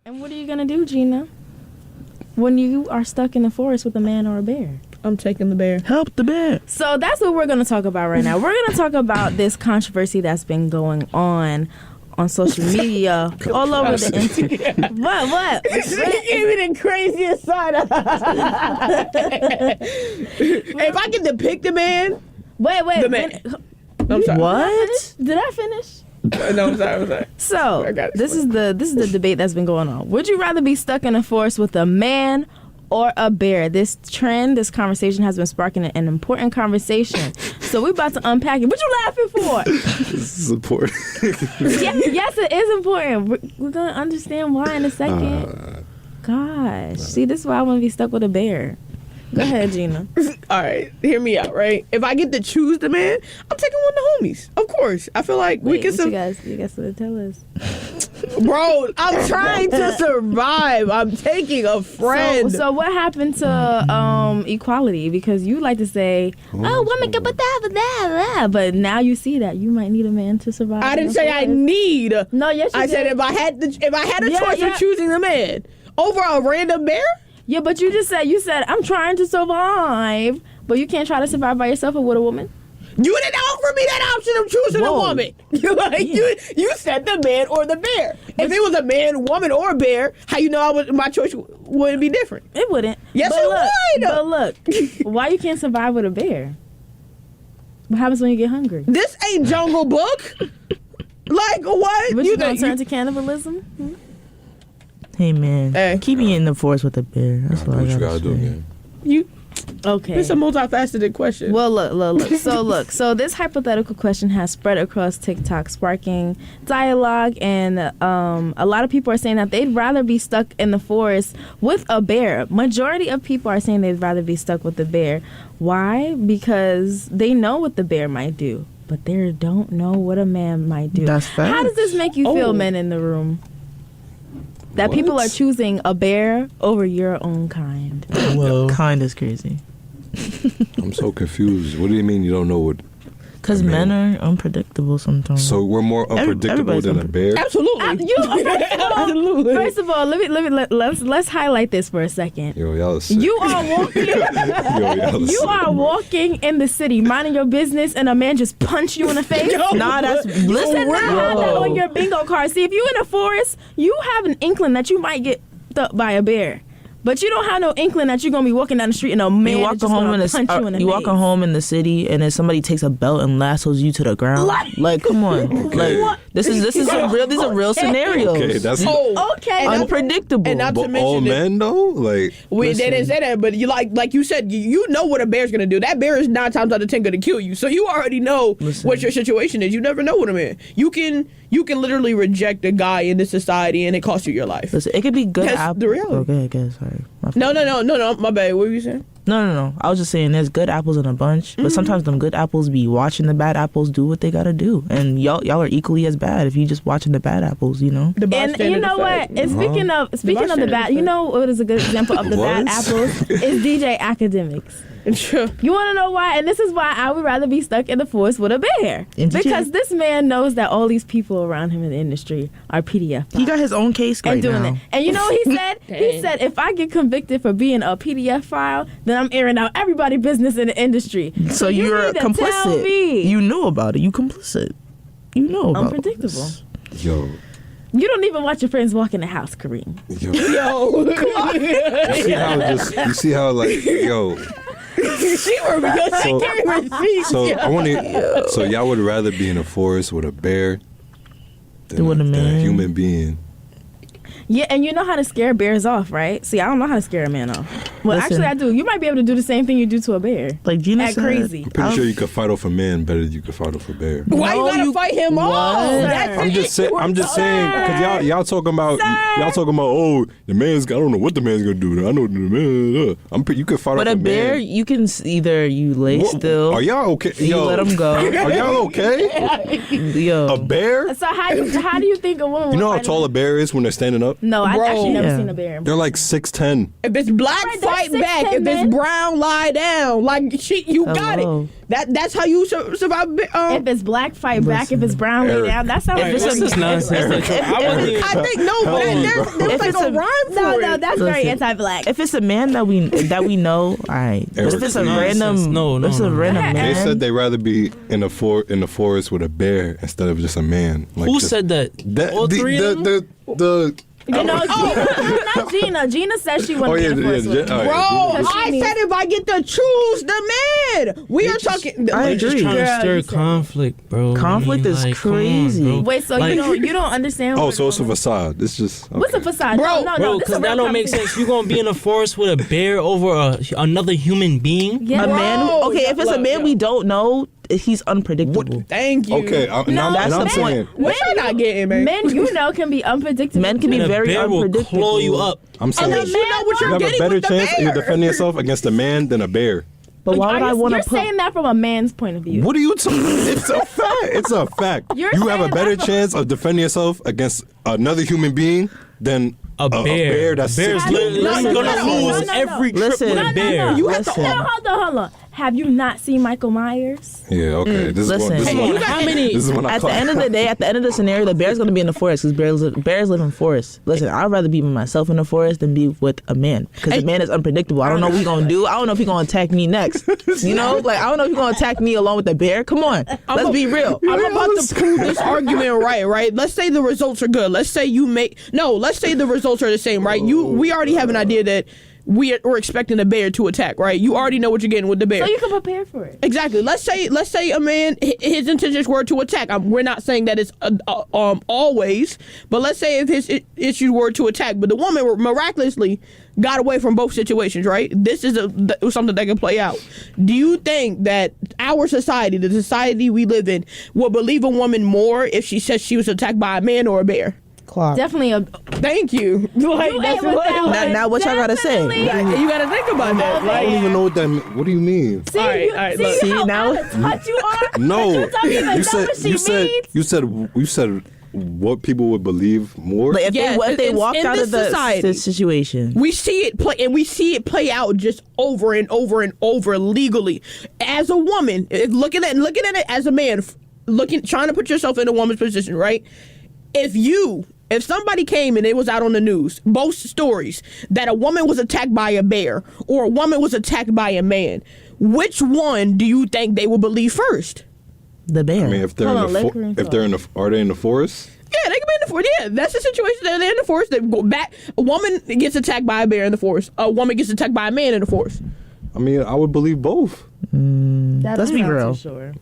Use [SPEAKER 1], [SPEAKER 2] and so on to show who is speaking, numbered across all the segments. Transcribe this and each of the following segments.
[SPEAKER 1] And what are you going to do, Gina, when you are stuck in the forest with a man or a bear?
[SPEAKER 2] I'm taking the bear.
[SPEAKER 3] Help the bear.
[SPEAKER 1] So that's what we're going to talk about right now. We're going to talk about this controversy that's been going on social media all over the internet. What?
[SPEAKER 2] She gave me the craziest side. If I get to pick the man.
[SPEAKER 1] Wait.
[SPEAKER 2] The man. I'm sorry.
[SPEAKER 3] What?
[SPEAKER 1] Did I finish?
[SPEAKER 2] No, I'm sorry.
[SPEAKER 1] So this is the debate that's been going on. Would you rather be stuck in a forest with a man or a bear? This conversation has been sparking an important conversation. So we're about to unpack it. What you laughing for?
[SPEAKER 4] This is important.
[SPEAKER 1] Yes, it is important. We're gonna understand why in a second. Gosh, see, this is why I want to be stuck with a bear. Go ahead, Gina.
[SPEAKER 2] All right, hear me out, right? If I get to choose the man, I'm taking one of the homies. Of course. I feel like we can...
[SPEAKER 1] You guys to tell us.
[SPEAKER 2] Bro, I'm trying to survive. I'm taking a friend.
[SPEAKER 1] So what happened to equality? Because you like to say, women can but now you see that you might need a man to survive.
[SPEAKER 2] I didn't say I need.
[SPEAKER 1] No, yes, you
[SPEAKER 2] I
[SPEAKER 1] did.
[SPEAKER 2] said if I had a choice of choosing the man over a random bear.
[SPEAKER 1] Yeah, but you said I'm trying to survive, but you can't try to survive by yourself or with a woman.
[SPEAKER 2] You didn't offer me that option of choosing a woman. You said the man or the bear. If it was a man, woman, or bear, how you know my choice wouldn't be different?
[SPEAKER 1] It wouldn't.
[SPEAKER 2] Yes, it would.
[SPEAKER 1] But look, why you can't survive with a bear? What happens when you get hungry?
[SPEAKER 2] This ain't Jungle Book. Like what?
[SPEAKER 1] But you gonna turn to cannibalism?
[SPEAKER 3] Hey man, keep me in the forest with a bear. That's what you gotta do, man.
[SPEAKER 1] Okay.
[SPEAKER 2] It's a multifaceted question.
[SPEAKER 1] Well, look. So this hypothetical question has spread across TikTok, sparking dialogue, and a lot of people are saying that they'd rather be stuck in the forest with a bear. Majority of people are saying they'd rather be stuck with a bear. Why? Because they know what the bear might do, but they don't know what a man might do.
[SPEAKER 3] That's fact.
[SPEAKER 1] How does this make you feel, men in the room? That people are choosing a bear over your own kind.
[SPEAKER 3] Well, kind is crazy.
[SPEAKER 4] I'm so confused. What do you mean you don't know what?
[SPEAKER 3] Because men are unpredictable sometimes.
[SPEAKER 4] So we're more unpredictable than a bear?
[SPEAKER 2] Absolutely.
[SPEAKER 1] Absolutely. First of all, let's highlight this for a second.
[SPEAKER 4] Yo, y'all are sick.
[SPEAKER 1] You are walking. You are walking in the city, minding your business, and a man just punched you in the face. Listen, I had that on your bingo card. See, if you in a forest, you have an inkling that you might get stuck by a bear. But you don't have no inkling that you're gonna be walking down the street and a man is just gonna punch you in the face.
[SPEAKER 3] You walking home in the city and then somebody takes a belt and lassos you to the ground. Like come on,
[SPEAKER 4] okay.
[SPEAKER 3] Like this is a real. These are real scenarios.
[SPEAKER 4] Okay, that's
[SPEAKER 3] unpredictable.
[SPEAKER 2] And not to
[SPEAKER 4] but
[SPEAKER 2] mention
[SPEAKER 4] all men though, like
[SPEAKER 2] they didn't say that. But you like you said, you know what a bear's gonna do. That bear is 9 times out of 10 gonna kill you. So you already know what your situation is. You never know what a man. You can literally reject a guy in this society and it costs you your life.
[SPEAKER 3] Listen, it could be good.
[SPEAKER 2] That's the reality.
[SPEAKER 3] Okay, sorry.
[SPEAKER 2] No, my bad. What were you saying?
[SPEAKER 3] No. I was just saying there's good apples in a bunch, but sometimes them good apples be watching the bad apples do what they gotta do, and y'all are equally as bad if you just watching the bad apples, you know.
[SPEAKER 1] And you know what? And speaking of the bad, you know what is a good example of the bad apples is DJ Academics. You want to know why? And this is why I would rather be stuck in the forest with a bear. Because this man knows that all these people around him in the industry are PDF files.
[SPEAKER 3] He got his own case right now.
[SPEAKER 1] It. And you know what he said? He said, if I get convicted for being a PDF file, then I'm airing out everybody's business in the industry.
[SPEAKER 3] So you're complicit. You knew about it. You complicit. You know about it.
[SPEAKER 1] Unpredictable.
[SPEAKER 4] Yo.
[SPEAKER 1] You don't even watch your friends walk in the house, Kareem.
[SPEAKER 2] Yo.
[SPEAKER 4] You see how So y'all would rather be in a forest with a bear than a human being.
[SPEAKER 1] Yeah, and you know how to scare bears off, right? See, I don't know how to scare a man off. Well, actually, I do. You might be able to do the same thing you do to a bear.
[SPEAKER 3] Like Gina
[SPEAKER 1] said, crazy.
[SPEAKER 4] I'm pretty sure you could fight off a man better than you could fight off a bear.
[SPEAKER 2] Why you gotta fight him off?
[SPEAKER 4] I'm just saying because y'all talking about oh the man's I don't know what the man's gonna do. I know the man. You could fight off a man.
[SPEAKER 3] But a bear, you can either you lay still.
[SPEAKER 4] Are y'all okay?
[SPEAKER 3] You let him go.
[SPEAKER 4] Are y'all okay?
[SPEAKER 3] Yo,
[SPEAKER 4] a bear?
[SPEAKER 1] So how do you think a woman?
[SPEAKER 4] You know how tall a bear is when they're standing up?
[SPEAKER 1] No, I've actually never seen a bear.
[SPEAKER 4] They're like 6'10".
[SPEAKER 2] If it's black,
[SPEAKER 1] right,
[SPEAKER 2] fight
[SPEAKER 1] Six,
[SPEAKER 2] back.
[SPEAKER 1] 10
[SPEAKER 2] If
[SPEAKER 1] men.
[SPEAKER 2] it's brown, lie down. Like you got
[SPEAKER 3] Hello.
[SPEAKER 2] it. That's how you survive.
[SPEAKER 1] If it's black, fight back. If it's brown, lay
[SPEAKER 4] Eric.
[SPEAKER 1] down. That sounds
[SPEAKER 5] Alright,
[SPEAKER 1] like
[SPEAKER 5] what's this nonsense? I wasn't even.
[SPEAKER 2] I think no, but there's
[SPEAKER 3] If
[SPEAKER 2] like
[SPEAKER 3] it's
[SPEAKER 2] a
[SPEAKER 3] a-
[SPEAKER 2] rhyme for
[SPEAKER 1] No,
[SPEAKER 2] it.
[SPEAKER 1] that's very
[SPEAKER 3] Listen.
[SPEAKER 1] anti-black.
[SPEAKER 3] If it's a man that we know, all right. But if it's a
[SPEAKER 5] Nonsense.
[SPEAKER 3] random,
[SPEAKER 5] No,
[SPEAKER 3] if it's a
[SPEAKER 5] no.
[SPEAKER 3] random
[SPEAKER 1] They
[SPEAKER 3] man.
[SPEAKER 4] They said they'd rather be in the forest with a bear instead of just a man. Like
[SPEAKER 5] Who
[SPEAKER 4] just-
[SPEAKER 5] said that?
[SPEAKER 4] that?
[SPEAKER 5] All three of them?
[SPEAKER 4] The
[SPEAKER 1] You know, Gina, not Gina. Gina said she
[SPEAKER 4] oh
[SPEAKER 1] wanted
[SPEAKER 4] yeah,
[SPEAKER 1] to be in the forest with
[SPEAKER 4] yeah,
[SPEAKER 1] me.
[SPEAKER 2] Bro,
[SPEAKER 4] all right.
[SPEAKER 1] Because she
[SPEAKER 2] I
[SPEAKER 1] needs-
[SPEAKER 2] said if I get to choose the man, we are talking.
[SPEAKER 3] I
[SPEAKER 5] They're just
[SPEAKER 3] agree.
[SPEAKER 5] trying to
[SPEAKER 1] Girl,
[SPEAKER 5] stir
[SPEAKER 1] you said-
[SPEAKER 5] conflict, bro.
[SPEAKER 3] Conflict is
[SPEAKER 5] come on,
[SPEAKER 3] crazy.
[SPEAKER 5] bro.
[SPEAKER 1] Wait, so
[SPEAKER 5] Like-
[SPEAKER 1] you don't understand?
[SPEAKER 4] Oh,
[SPEAKER 1] what
[SPEAKER 4] so it's a
[SPEAKER 1] we're-
[SPEAKER 4] facade. It's just
[SPEAKER 1] What's a
[SPEAKER 4] okay.
[SPEAKER 1] facade?
[SPEAKER 2] Bro,
[SPEAKER 1] no,
[SPEAKER 5] Bro,
[SPEAKER 1] this is
[SPEAKER 5] because
[SPEAKER 1] a
[SPEAKER 5] that
[SPEAKER 1] real
[SPEAKER 5] don't make
[SPEAKER 1] conversation.
[SPEAKER 5] sense. You gonna be in a forest with a bear over another human being?
[SPEAKER 1] Yeah.
[SPEAKER 3] A man.
[SPEAKER 2] Bro,
[SPEAKER 3] Okay, if it's a man we don't know, he's unpredictable.
[SPEAKER 2] Thank you.
[SPEAKER 4] Okay,
[SPEAKER 1] No,
[SPEAKER 4] now
[SPEAKER 3] that's
[SPEAKER 4] I'm
[SPEAKER 3] the point.
[SPEAKER 4] saying.
[SPEAKER 2] What you not getting, man?
[SPEAKER 1] Men, you know, can be unpredictable.
[SPEAKER 3] Men can be
[SPEAKER 5] And a
[SPEAKER 3] very
[SPEAKER 5] bear will
[SPEAKER 3] unpredictable.
[SPEAKER 5] claw you up.
[SPEAKER 4] I'm saying
[SPEAKER 2] Unless you know what
[SPEAKER 4] you
[SPEAKER 2] you're
[SPEAKER 4] have a
[SPEAKER 2] getting
[SPEAKER 4] better
[SPEAKER 2] with the
[SPEAKER 4] chance
[SPEAKER 2] bear.
[SPEAKER 4] of defending yourself against a man than a bear.
[SPEAKER 3] But why would I want
[SPEAKER 1] You're
[SPEAKER 3] to put?
[SPEAKER 1] saying that from a man's point of view.
[SPEAKER 4] What are you talking? It's a fact. It's a fact.
[SPEAKER 1] You're
[SPEAKER 4] You have a
[SPEAKER 1] saying
[SPEAKER 4] better
[SPEAKER 1] that-
[SPEAKER 4] chance of defending yourself against another human being than
[SPEAKER 5] A bear.
[SPEAKER 4] that's
[SPEAKER 5] a bear's
[SPEAKER 4] 60.
[SPEAKER 5] literally
[SPEAKER 1] No,
[SPEAKER 5] gonna
[SPEAKER 1] no,
[SPEAKER 5] lose
[SPEAKER 1] no.
[SPEAKER 5] every trip
[SPEAKER 3] Listen.
[SPEAKER 5] with
[SPEAKER 3] No,
[SPEAKER 5] a bear.
[SPEAKER 2] You have to
[SPEAKER 3] Listen.
[SPEAKER 1] Hold on. Have you not seen Michael Myers?
[SPEAKER 4] Yeah, okay. This is
[SPEAKER 3] Listen.
[SPEAKER 4] one. This is
[SPEAKER 3] Hey,
[SPEAKER 4] one.
[SPEAKER 5] you got- How many-
[SPEAKER 4] This is when I
[SPEAKER 3] At the
[SPEAKER 4] call.
[SPEAKER 3] end of the day, at the end of the scenario, the bear's gonna be in the forest because bears live in forests. Listen, I'd rather be with myself in the forest than be with a man because the man is unpredictable. I don't know what he's gonna do. I don't know if he's gonna attack me next. You know, like I don't know if he's gonna attack me along with the bear. Come on, let's be real.
[SPEAKER 2] I'm about to prove this argument right? Let's say the results are good. Let's say let's say the results are the same, right? We already have an idea that we're expecting a bear to attack, right? You already know what you're getting with the bear.
[SPEAKER 1] So you can prepare for it.
[SPEAKER 2] Exactly. Let's say a man, his intentions were to attack. We're not saying that it's always, but let's say if his issues were to attack, but the woman miraculously got away from both situations, right? This is something that can play out. Do you think that our society, the society we live in, will believe a woman more if she says she was attacked by a man or a bear?
[SPEAKER 3] Clock.
[SPEAKER 1] Definitely a.
[SPEAKER 2] Thank you. Like,
[SPEAKER 1] You
[SPEAKER 2] that's
[SPEAKER 1] ain't with
[SPEAKER 2] what,
[SPEAKER 1] that one.
[SPEAKER 3] Now what y'all gotta say?
[SPEAKER 1] Definitely.
[SPEAKER 2] you gotta think about that.
[SPEAKER 4] I don't
[SPEAKER 2] Like,
[SPEAKER 4] even know what that. What do you mean?
[SPEAKER 1] See,
[SPEAKER 2] All right,
[SPEAKER 1] you,
[SPEAKER 2] all right,
[SPEAKER 1] see,
[SPEAKER 2] look.
[SPEAKER 3] See,
[SPEAKER 1] how
[SPEAKER 3] now-
[SPEAKER 1] out of touch you are?
[SPEAKER 4] No,
[SPEAKER 1] But you don't even know what she means.
[SPEAKER 4] you said what people would believe more.
[SPEAKER 3] Like if
[SPEAKER 2] Yes,
[SPEAKER 3] they
[SPEAKER 2] in
[SPEAKER 3] walked out
[SPEAKER 2] this
[SPEAKER 3] of the
[SPEAKER 2] society.
[SPEAKER 3] situation.
[SPEAKER 2] we see it play, and we see it play out just over and over and over legally. As a woman, looking at it as a man, trying to put yourself in a woman's position, right? If somebody came and it was out on the news, both stories, that a woman was attacked by a bear or a woman was attacked by a man, which one do you think they will believe first?
[SPEAKER 3] The bear.
[SPEAKER 4] I mean, if they're
[SPEAKER 1] Hold on,
[SPEAKER 4] in
[SPEAKER 1] let
[SPEAKER 4] the
[SPEAKER 1] Kareem
[SPEAKER 4] if they're in the are they in the forest?
[SPEAKER 2] Yeah, they can be in the forest. Yeah, that's the situation. They're in the forest. They go back. A woman gets attacked by a bear in the forest. A woman gets attacked by a man in the forest.
[SPEAKER 4] I mean, I would believe both.
[SPEAKER 3] Let's be real.
[SPEAKER 1] Sure.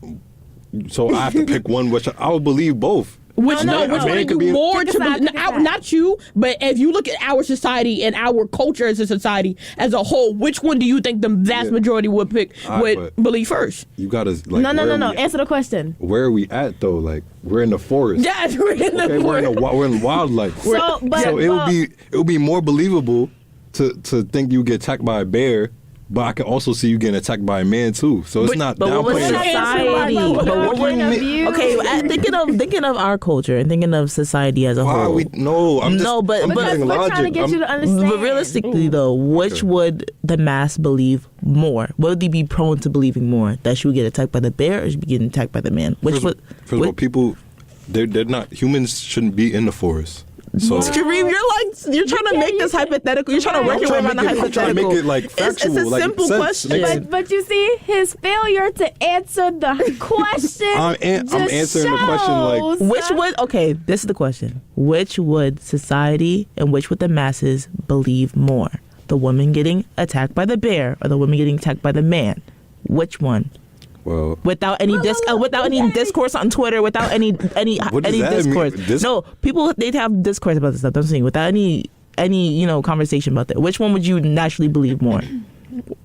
[SPEAKER 4] So I have to pick one, which I would believe both.
[SPEAKER 2] Which
[SPEAKER 1] No,
[SPEAKER 2] which
[SPEAKER 1] no.
[SPEAKER 2] one
[SPEAKER 4] Man
[SPEAKER 2] are
[SPEAKER 4] could
[SPEAKER 2] you
[SPEAKER 4] be-
[SPEAKER 2] more
[SPEAKER 1] Pick
[SPEAKER 2] to
[SPEAKER 1] a side,
[SPEAKER 2] believe?
[SPEAKER 1] pick a side.
[SPEAKER 2] Not you, but if you look at our society and our culture as a society as a whole, which one do you think the vast
[SPEAKER 4] Yeah.
[SPEAKER 2] majority would pick
[SPEAKER 4] but-
[SPEAKER 2] believe first?
[SPEAKER 4] You gotta like.
[SPEAKER 1] No.
[SPEAKER 4] where we-
[SPEAKER 1] Answer the question.
[SPEAKER 4] Where are we at though? Like we're in the forest.
[SPEAKER 2] Yes, we're in the
[SPEAKER 4] Okay, we're in
[SPEAKER 2] forest.
[SPEAKER 4] we're in wildlife.
[SPEAKER 1] So, but-
[SPEAKER 4] so it
[SPEAKER 1] but-
[SPEAKER 4] would be more believable to think you get attacked by a bear, but I can also see you getting attacked by a man too. So it's not
[SPEAKER 3] But what was
[SPEAKER 4] downplaying.
[SPEAKER 3] society?
[SPEAKER 1] But
[SPEAKER 3] But what
[SPEAKER 1] point
[SPEAKER 3] would
[SPEAKER 1] of view.
[SPEAKER 3] Okay, thinking of our culture and thinking of society as a
[SPEAKER 4] Why are
[SPEAKER 3] whole.
[SPEAKER 4] we? No, I'm just.
[SPEAKER 3] No, but-
[SPEAKER 4] I'm
[SPEAKER 3] but-
[SPEAKER 1] Because
[SPEAKER 4] using
[SPEAKER 1] we're
[SPEAKER 4] logic.
[SPEAKER 1] trying to get you to understand.
[SPEAKER 3] But realistically, though, which would the mass believe more? Would they be prone to believing more? That she would get attacked by the bear or she would be getting attacked by the man? Which would?
[SPEAKER 4] First of all, people, they're not humans. Shouldn't be in the forest. So
[SPEAKER 3] Kareem, you're trying to make this hypothetical. You're trying to work
[SPEAKER 4] I'm
[SPEAKER 3] your way
[SPEAKER 4] trying
[SPEAKER 3] around the
[SPEAKER 4] to
[SPEAKER 3] hypothetical.
[SPEAKER 4] make it like
[SPEAKER 3] It's
[SPEAKER 4] factual.
[SPEAKER 3] a
[SPEAKER 4] like,
[SPEAKER 3] simple
[SPEAKER 4] sense.
[SPEAKER 3] question.
[SPEAKER 4] Makes sense.
[SPEAKER 1] But you see, his failure to answer the question.
[SPEAKER 4] I'm answering the question, like-
[SPEAKER 1] shows-
[SPEAKER 3] Which would okay? This is the question. Which would society and which would the masses believe more? The woman getting attacked by the bear or the woman getting attacked by the man? Which one?
[SPEAKER 4] Well,
[SPEAKER 3] Without any discourse on Twitter, without any
[SPEAKER 4] What does that
[SPEAKER 3] discourse.
[SPEAKER 4] mean?
[SPEAKER 3] No, people they'd have discourse about this stuff. I'm saying without any conversation about that. Which one would you naturally believe more,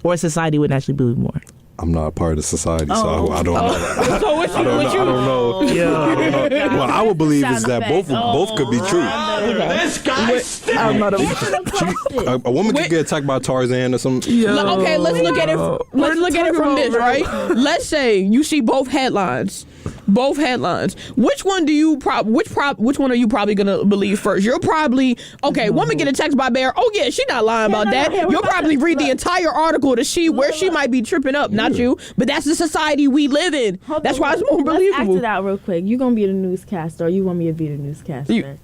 [SPEAKER 3] or society would naturally believe more?
[SPEAKER 4] I'm not a part of society, so I don't know.
[SPEAKER 2] So what you,
[SPEAKER 4] I don't know.
[SPEAKER 3] Yeah.
[SPEAKER 4] What I would believe is
[SPEAKER 1] Sound
[SPEAKER 4] that
[SPEAKER 1] effects.
[SPEAKER 4] both could be true.
[SPEAKER 3] I'm not a.
[SPEAKER 4] A woman could get attacked by Tarzan or something.
[SPEAKER 2] Okay, let's look at it. Let's look at it from this, right? Let's say you see both headlines. Both headlines. Which one do you which one are you probably gonna believe first? You're probably woman get a text by bear. Oh yeah, she not lying about that. You'll probably read the entire article to see where she might be tripping up. Not you, but that's the society we live in. That's why it's more believable.
[SPEAKER 1] Let's act it out real quick. You gonna be the newscaster, or you want me to be the newscaster?
[SPEAKER 2] You.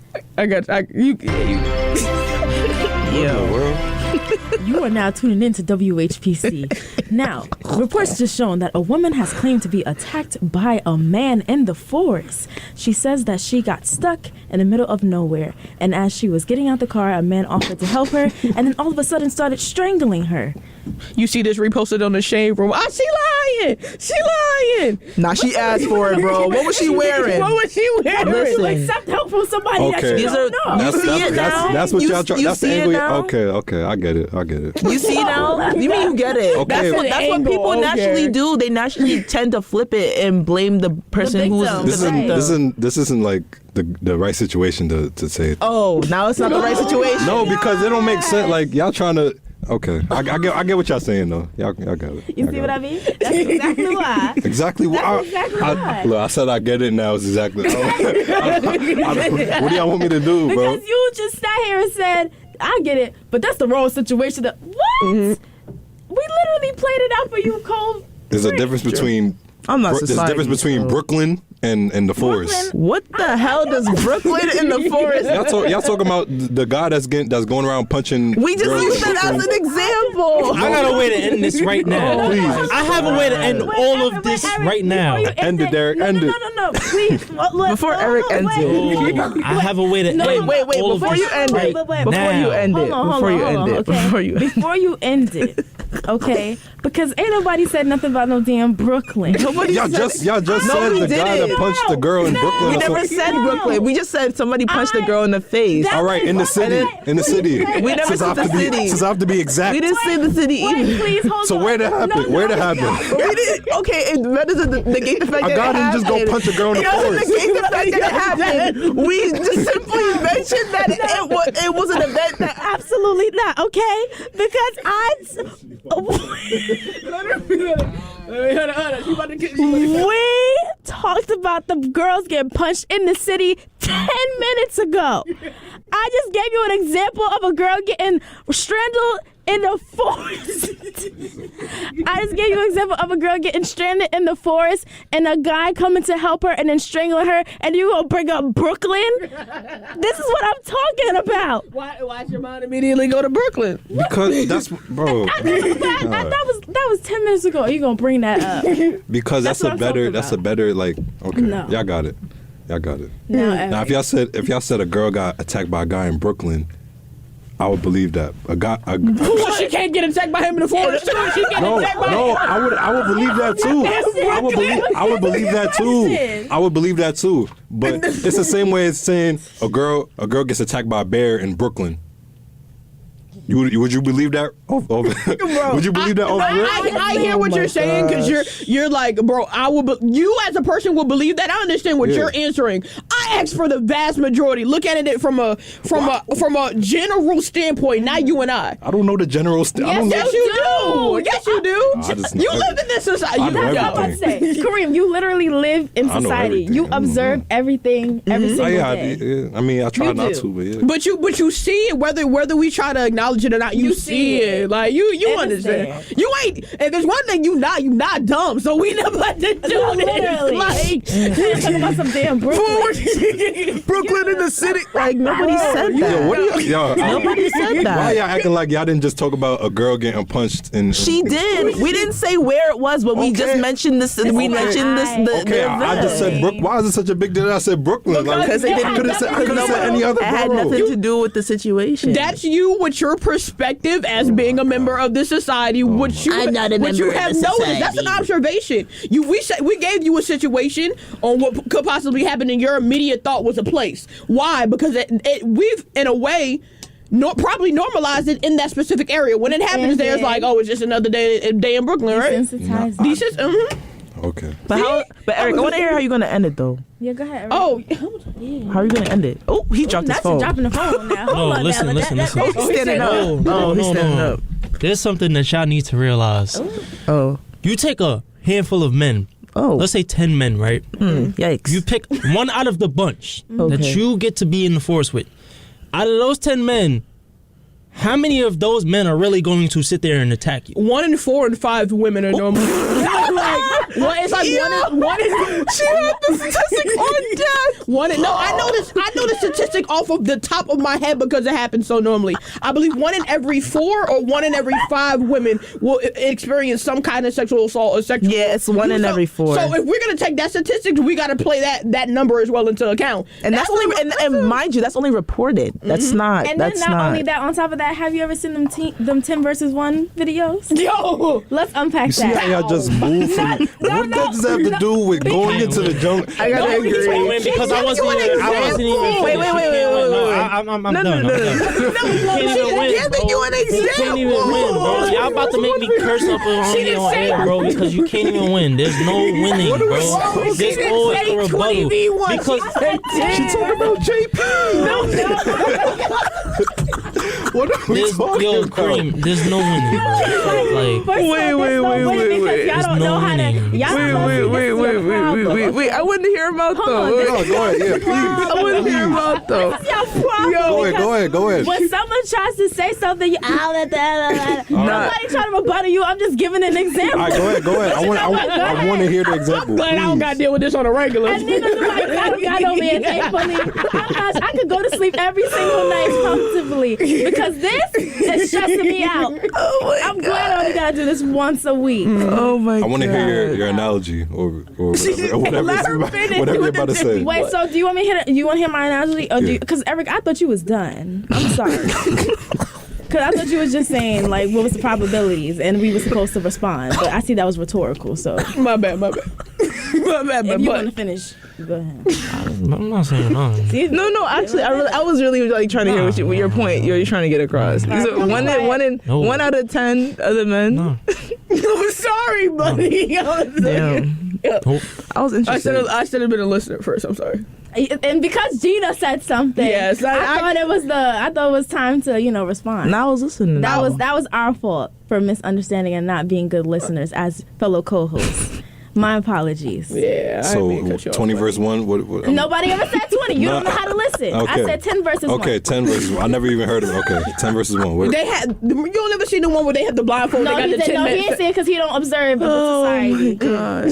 [SPEAKER 1] You are now tuning in to WHPC. Now, reports just shown that a woman has claimed to be attacked by a man in the forest. She says that she got stuck in the middle of nowhere, and as she was getting out the car, a man offered to help her, and then all of a sudden started strangling her.
[SPEAKER 2] You see this reposted on the Shade Room. She lying. She lying.
[SPEAKER 3] Nah, she asked for it, bro. What was she wearing?
[SPEAKER 2] What was she wearing?
[SPEAKER 3] Listen.
[SPEAKER 1] Accept help from somebody that you don't know.
[SPEAKER 4] That's what y'all trying. That's the angle.
[SPEAKER 3] Now?
[SPEAKER 4] Okay, I get it.
[SPEAKER 3] You see now? You mean you get it?
[SPEAKER 4] Okay.
[SPEAKER 3] That's what people naturally do. They naturally tend to flip it and blame the person who's the victim.
[SPEAKER 4] This isn't like the right situation to say it.
[SPEAKER 3] Oh, now it's not the right situation.
[SPEAKER 4] No, because it don't make sense. Like y'all trying to. Okay, I get what y'all saying though. Y'all got it.
[SPEAKER 1] You see what I mean? That's exactly why.
[SPEAKER 4] Exactly why. Look, I said I get it now. It's exactly. What do y'all want me to do, bro?
[SPEAKER 1] Because you just sat here and said, "I get it," but that's the wrong situation. What? Mm-hmm. We literally played it out for you, Cole.
[SPEAKER 4] There's a difference between. There's a difference between Brooklyn and the forest.
[SPEAKER 3] What the hell does Brooklyn in the forest?
[SPEAKER 4] Y'all talking about the guy that's going around punching.
[SPEAKER 3] We just used that as an example.
[SPEAKER 5] I got a way to end this right now.
[SPEAKER 4] Please.
[SPEAKER 5] I have a way to end all of this right now.
[SPEAKER 4] End it, Derek. End it.
[SPEAKER 1] No. Please.
[SPEAKER 3] Before Eric ends it.
[SPEAKER 5] I have a way to end
[SPEAKER 3] Wait.
[SPEAKER 5] all of
[SPEAKER 3] Before
[SPEAKER 5] this
[SPEAKER 3] you end it.
[SPEAKER 5] right
[SPEAKER 3] Before
[SPEAKER 5] now.
[SPEAKER 3] you end it. Before you end it.
[SPEAKER 1] Before you end it. Okay? Because ain't nobody said nothing about no damn Brooklyn.
[SPEAKER 4] Y'all just said the guy that punched the girl in Brooklyn.
[SPEAKER 3] We never said Brooklyn. We just said somebody punched the girl in the face.
[SPEAKER 4] All right, in the city.
[SPEAKER 3] We never said the city.
[SPEAKER 4] Since I have to be exact.
[SPEAKER 3] We didn't say the city either.
[SPEAKER 1] Please hold on.
[SPEAKER 4] So where that happened? Where that happened?
[SPEAKER 3] We didn't. Okay, that doesn't negate the fact that it
[SPEAKER 4] God didn't just go punch a girl in the forest.
[SPEAKER 3] It doesn't negate the fact that it happened. We just simply mentioned that it was an event that
[SPEAKER 1] Absolutely not, okay? Because we talked about the girls getting punched in the city 10 minutes ago. I just gave you an example of a girl getting strangled in the forest. I just gave you an example of a girl getting stranded in the forest and a guy coming to help her and then strangling her, and you gonna bring up Brooklyn? This is what I'm talking about.
[SPEAKER 2] Why's your mind immediately go to Brooklyn?
[SPEAKER 4] Because that's bro.
[SPEAKER 1] That was 10 minutes ago. You gonna bring that up?
[SPEAKER 4] Because that's a better like. Okay,
[SPEAKER 1] No.
[SPEAKER 4] y'all got it.
[SPEAKER 1] No,
[SPEAKER 4] Now, if y'all said a girl got attacked by a guy in Brooklyn, I would believe that
[SPEAKER 2] So she can't get attacked by him in the forest. She get attacked by him.
[SPEAKER 4] I would believe that too. I would believe that too. I would believe that too. But it's the same way as saying a girl gets attacked by a bear in Brooklyn. Would you believe that? Would you believe that?
[SPEAKER 2] I hear what you're saying because you're like, bro. You as a person will believe that. I understand what you're answering. I asked for the vast majority. Look at it from a general standpoint. Not you and I.
[SPEAKER 4] I don't know the general.
[SPEAKER 2] Yes, you do. Yes, you do. You live in this society.
[SPEAKER 4] I know
[SPEAKER 1] That's what I'm about to say. Kareem, you literally live in society. You observe everything every single day.
[SPEAKER 4] I mean, I try not to, but yeah.
[SPEAKER 2] But you see it whether we try to acknowledge it or not. You see it. Like you understand. You ain't. And there's one thing you not dumb. So we never had to do this. Like
[SPEAKER 1] talking about some damn Brooklyn.
[SPEAKER 3] Brooklyn in the city. Like nobody said that. Nobody said that.
[SPEAKER 4] Why y'all acting like y'all didn't just talk about a girl getting punched?
[SPEAKER 3] She did. We didn't say where it was, but we just mentioned this. We mentioned this.
[SPEAKER 4] Okay, I just said Brooklyn. Why is it such a big deal that I said Brooklyn?
[SPEAKER 3] Because they didn't.
[SPEAKER 4] Could have said any other.
[SPEAKER 3] It had nothing to do with the situation.
[SPEAKER 2] That's you with your perspective as being a member of this society.
[SPEAKER 3] I'm not a member of the society.
[SPEAKER 2] That's an observation. We gave you a situation on what could possibly happen, and your immediate thought was a place. Why? Because we've in a way probably normalized it in that specific area. When it happens, there's like, oh, it's just another day in Brooklyn, right?
[SPEAKER 1] Desensitized.
[SPEAKER 4] Okay.
[SPEAKER 3] But Eric, I want to hear how you're gonna end it though.
[SPEAKER 1] Yeah, go ahead. Eric.
[SPEAKER 2] Oh,
[SPEAKER 3] how are you gonna end it? Oh, he dropped his phone.
[SPEAKER 1] Dropping the phone now.
[SPEAKER 5] No, listen.
[SPEAKER 3] He's standing up. He's standing up.
[SPEAKER 5] There's something that y'all need to realize.
[SPEAKER 3] Oh.
[SPEAKER 5] You take a handful of men,
[SPEAKER 3] Oh.
[SPEAKER 5] Let's say 10 men, right?
[SPEAKER 3] Yikes.
[SPEAKER 5] You pick one out of the bunch that
[SPEAKER 3] Okay.
[SPEAKER 5] you get to be in the forest with. Out of those 10 men, how many of those men are really going to sit there and attack you?
[SPEAKER 2] 1 in 4 and 5 women are normal. It's like one in. She had the statistic on death. I know the statistic off of the top of my head because it happens so normally. I believe 1 in every 4 or 1 in every 5 women will experience some kind of sexual assault or sexual.
[SPEAKER 3] Yeah, it's 1 in every 4.
[SPEAKER 2] So if we're gonna take that statistics, we got to play that number as well into account.
[SPEAKER 3] And that's only, and mind you, that's only reported. That's not.
[SPEAKER 1] And then
[SPEAKER 3] that's
[SPEAKER 1] not
[SPEAKER 3] not.
[SPEAKER 1] only that, on top of that, have you ever seen them 10 versus 1 videos?
[SPEAKER 2] Yo,
[SPEAKER 1] Let's unpack
[SPEAKER 4] You see
[SPEAKER 1] that.
[SPEAKER 4] how y'all just moved from? What does that have to do with going into the jungle?
[SPEAKER 3] I gotta agree.
[SPEAKER 5] Because I wasn't even.
[SPEAKER 3] Wait.
[SPEAKER 5] I'm done. You can't even win, bro. You can't even win, bro. Y'all about to make me curse up on air, bro, because you can't even win. There's no winning, bro. There's always a rebuttal. Because
[SPEAKER 4] She talking about JP. What are we talking
[SPEAKER 5] yo,
[SPEAKER 4] about?
[SPEAKER 5] Cream, there's no winning, bro. Like,
[SPEAKER 1] First of all, there's no winning because y'all don't know how to. Y'all don't know.
[SPEAKER 3] Wait. I wouldn't hear him out though.
[SPEAKER 4] No, go ahead. Yeah, please.
[SPEAKER 3] I wouldn't hear him out though.
[SPEAKER 1] This is your problem.
[SPEAKER 4] Go ahead.
[SPEAKER 1] When someone tries to say something, you nobody trying to rebuttal you. I'm just giving an example.
[SPEAKER 4] All right, go ahead. I want to hear the example.
[SPEAKER 2] glad I don't got to deal with this on a regular.
[SPEAKER 1] And neither do I got over here, thankfully. I could go to sleep every single night comfortably because this is stressing me out. I'm glad I only got to do this once a week.
[SPEAKER 3] Oh my god.
[SPEAKER 4] I want to hear your analogy or whatever you're about to say.
[SPEAKER 1] Wait, so do you want me to hear my analogy? Or because Eric, I thought you was done. I'm sorry. Because I thought you was just saying, like, what was the probabilities, and we were supposed to respond. But I see that was rhetorical, so.
[SPEAKER 2] My bad.
[SPEAKER 1] If you want to finish, go ahead.
[SPEAKER 5] I'm not saying no.
[SPEAKER 3] No. Actually, I was really like trying to hear what your point you're trying to get across. So one out of 10 other men.
[SPEAKER 5] No.
[SPEAKER 2] I'm sorry, buddy.
[SPEAKER 3] Damn. I was interested.
[SPEAKER 2] I should have been a listener first. I'm sorry.
[SPEAKER 1] And because Gina said something,
[SPEAKER 2] Yes,
[SPEAKER 1] I thought it was time to respond.
[SPEAKER 3] Now I was listening.
[SPEAKER 1] That was our fault for misunderstanding and not being good listeners as fellow co-hosts. My apologies.
[SPEAKER 2] Yeah.
[SPEAKER 4] So 20 versus 1. What?
[SPEAKER 1] Nobody ever said 20. You don't know how to listen.
[SPEAKER 4] Okay.
[SPEAKER 1] I said 10 versus 1.
[SPEAKER 4] Okay, 10 versus 1. I never even heard of it. Okay, 10 versus 1. What?
[SPEAKER 2] They had. You don't ever see the one where they have the blindfold.
[SPEAKER 1] No,
[SPEAKER 2] they got
[SPEAKER 1] he
[SPEAKER 2] the
[SPEAKER 1] didn't.
[SPEAKER 2] 10
[SPEAKER 1] No, he
[SPEAKER 2] minutes.
[SPEAKER 1] didn't see it because he don't observe society.
[SPEAKER 3] God.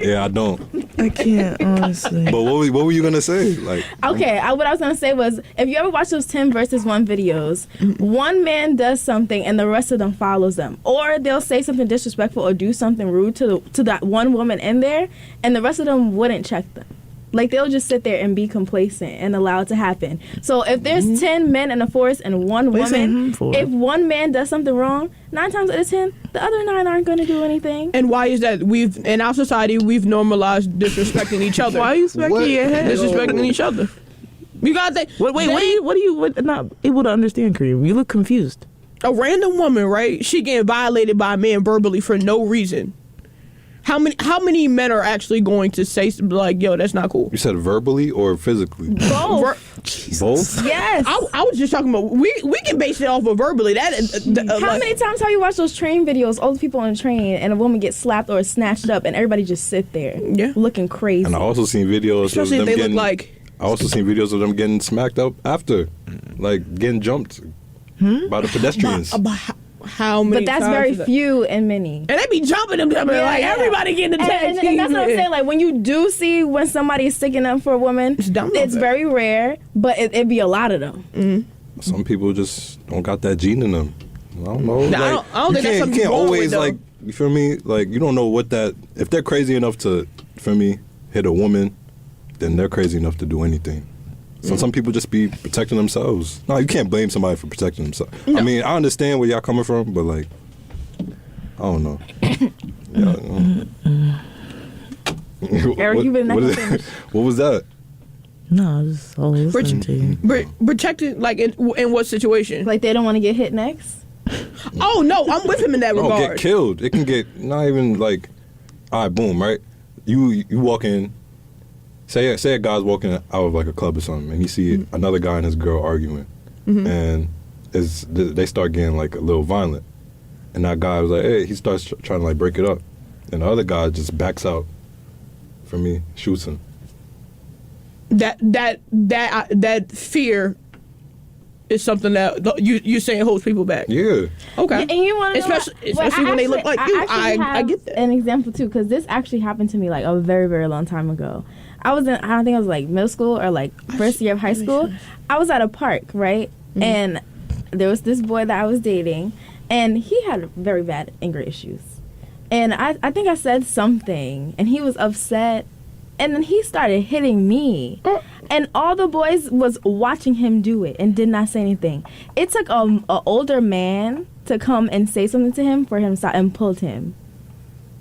[SPEAKER 4] Yeah, I don't.
[SPEAKER 3] I can't honestly.
[SPEAKER 4] But what were you gonna say? Like,
[SPEAKER 1] Okay, what I was gonna say was, if you ever watch those 10 versus 1 videos, one man does something and the rest of them follows them, or they'll say something disrespectful or do something rude to that one woman in there, and the rest of them wouldn't check them. Like, they'll just sit there and be complacent and allow it to happen. So if there's 10 men in the forest and one woman, if one man does something wrong, 9 times out of 10, the other 9 aren't going to do anything.
[SPEAKER 2] And why is that? In our society, we've normalized disrespecting each other.
[SPEAKER 3] Why are you smacking your head?
[SPEAKER 2] Disrespecting each other. You gotta think.
[SPEAKER 3] What are you not able to understand, Kareem? You look confused.
[SPEAKER 2] A random woman, right? She getting violated by a man verbally for no reason. How many men are actually going to say like, "Yo, that's not cool"?
[SPEAKER 4] you said verbally or physically?
[SPEAKER 1] Both.
[SPEAKER 4] Both?
[SPEAKER 1] Yes.
[SPEAKER 2] I was just talking about we can base it off of verbally. That
[SPEAKER 1] How many times have you watched those train videos? All the people on the train and a woman gets slapped or snatched up, and everybody just sit there, looking crazy.
[SPEAKER 4] And I also seen videos
[SPEAKER 2] especially
[SPEAKER 4] of
[SPEAKER 2] if
[SPEAKER 4] them
[SPEAKER 2] they
[SPEAKER 4] getting.
[SPEAKER 2] look like.
[SPEAKER 4] I also seen videos of them getting smacked up after, like getting jumped by the pedestrians.
[SPEAKER 2] How many?
[SPEAKER 1] But that's
[SPEAKER 2] times
[SPEAKER 1] very
[SPEAKER 2] is that?
[SPEAKER 1] few and many.
[SPEAKER 2] And they be jumping them, like everybody getting attacked.
[SPEAKER 1] And that's what I'm saying. Like, when you do see when somebody is sticking up for a woman, it's very rare, but it be a lot of them.
[SPEAKER 4] Some people just don't got that gene in them. I don't know.
[SPEAKER 2] I don't think that's something
[SPEAKER 4] you can't
[SPEAKER 2] wrong with
[SPEAKER 4] always
[SPEAKER 2] them.
[SPEAKER 4] like. You feel me? Like, you don't know what that. If they're crazy enough to, feel me, hit a woman, then they're crazy enough to do anything. So some people just be protecting themselves. No, you can't blame somebody for protecting themselves. No. I mean, I understand where y'all coming from, but like, I don't know.
[SPEAKER 1] Eric, you been
[SPEAKER 4] what was that?
[SPEAKER 3] No, I was listening to you.
[SPEAKER 2] Protected, like in what situation?
[SPEAKER 1] Like, they don't want to get hit next.
[SPEAKER 2] Oh no, I'm with him in that regard.
[SPEAKER 4] Get killed. It can get not even like, all right, boom, right? You walk in. Say a guy's walking out of like a club or something, and you see another guy and his girl arguing, and they start getting like a little violent, and that guy was like, hey, he starts trying to like break it up, and the other guy just backs out from me, shoots him.
[SPEAKER 2] That fear is something that you're saying holds people back.
[SPEAKER 4] Yeah.
[SPEAKER 2] Okay.
[SPEAKER 1] And you want to
[SPEAKER 2] especially when they look like you. I get that.
[SPEAKER 1] An example too, because this actually happened to me like a very, very long time ago. I don't think I was like middle school or like first year of high school. I was at a park, right? Mm-hmm. And there was this boy that I was dating, and he had very bad anger issues. And I think I said something, and he was upset. And then he started hitting me. And all the boys was watching him do it and did not say anything. It took a older man to come and say something to him for him to stop and pulled him.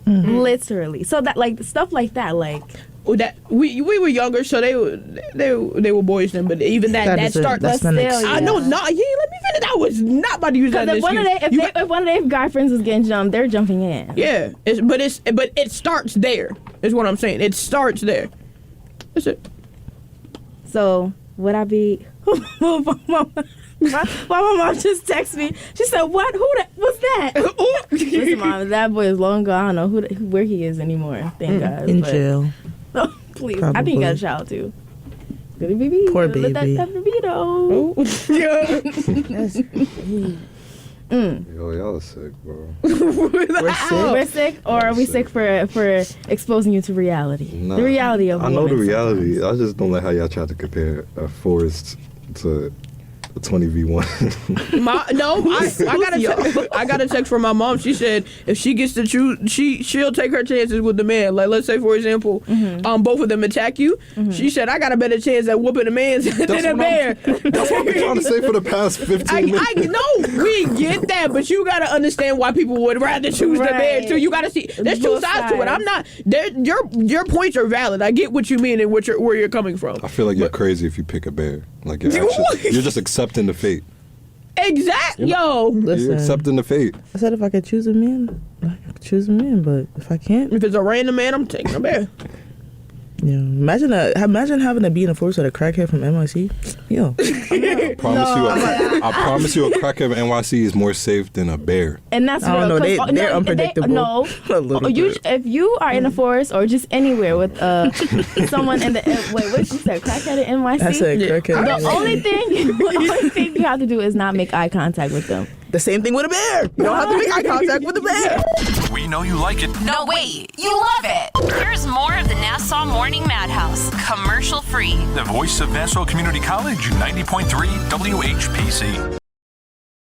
[SPEAKER 1] Mm-hmm. Literally. So that like stuff like that, like
[SPEAKER 2] that we were younger, so they were boys then. But even that start.
[SPEAKER 3] That's still,
[SPEAKER 2] I know. No, you ain't let me finish. I was not about to use that.
[SPEAKER 1] If one of their guy friends was getting jumped, they're jumping in.
[SPEAKER 2] Yeah, but it starts there. Is what I'm saying. It starts there. That's it.
[SPEAKER 1] So would I be? Why my mom just texted me. She said, "What? Who was that?" Listen, Mom, that boy is long gone. I don't know where he is anymore. Thank God.
[SPEAKER 3] In jail.
[SPEAKER 1] Oh, please.
[SPEAKER 3] Probably.
[SPEAKER 1] I think he got a child too. Good baby.
[SPEAKER 3] Poor baby.
[SPEAKER 1] Let that baby though.
[SPEAKER 4] Yo, y'all are sick, bro.
[SPEAKER 1] We're sick, or are we sick for exposing you to reality?
[SPEAKER 4] Nah,
[SPEAKER 1] the reality of
[SPEAKER 4] I know the
[SPEAKER 1] women
[SPEAKER 4] reality.
[SPEAKER 1] sometimes.
[SPEAKER 4] I just don't like how y'all try to compare a forest to a 20v1.
[SPEAKER 2] I got a text from my mom. She said if she gets to choose, she'll take her chances with the man. Like, let's say for example, both of them attack you. Mm-hmm. She said I got a better chance at whooping a man than a bear.
[SPEAKER 4] That's what I've been trying to say for the past 15 minutes.
[SPEAKER 2] I know we get that, but you gotta understand why people would rather choose the bear too. You gotta see there's two sides to it. I'm not there. Your points are valid. I get what you mean and where you're coming from.
[SPEAKER 4] I feel like you're crazy if you pick a bear. Like you're just accepting the fate.
[SPEAKER 2] Exactly, yo.
[SPEAKER 3] Listen,
[SPEAKER 4] you're accepting the fate.
[SPEAKER 3] I said if I could choose a man, I could choose a man. But if I can't,
[SPEAKER 2] if it's a random man, I'm taking a bear.
[SPEAKER 3] Yeah, imagine having to be in a force with a crackhead from NYC. Yo,
[SPEAKER 4] I promise you, a crackhead in NYC is more safe than a bear.
[SPEAKER 1] And that's
[SPEAKER 3] I don't
[SPEAKER 1] real.
[SPEAKER 3] know. They're unpredictable.
[SPEAKER 1] If you are in a forest or just anywhere with someone in the wait, what you said? Crackhead in NYC.
[SPEAKER 3] I said crackhead.
[SPEAKER 1] The only thing you have to do is not make eye contact with them.
[SPEAKER 3] The same thing with a bear. You don't have to make eye contact with a bear.
[SPEAKER 6] We know you like it.
[SPEAKER 7] No, wait. You love it. Here's more of the Nassau Morning Madhouse, commercial free.
[SPEAKER 6] The voice of Nassau Community College, 90.3 WHPC.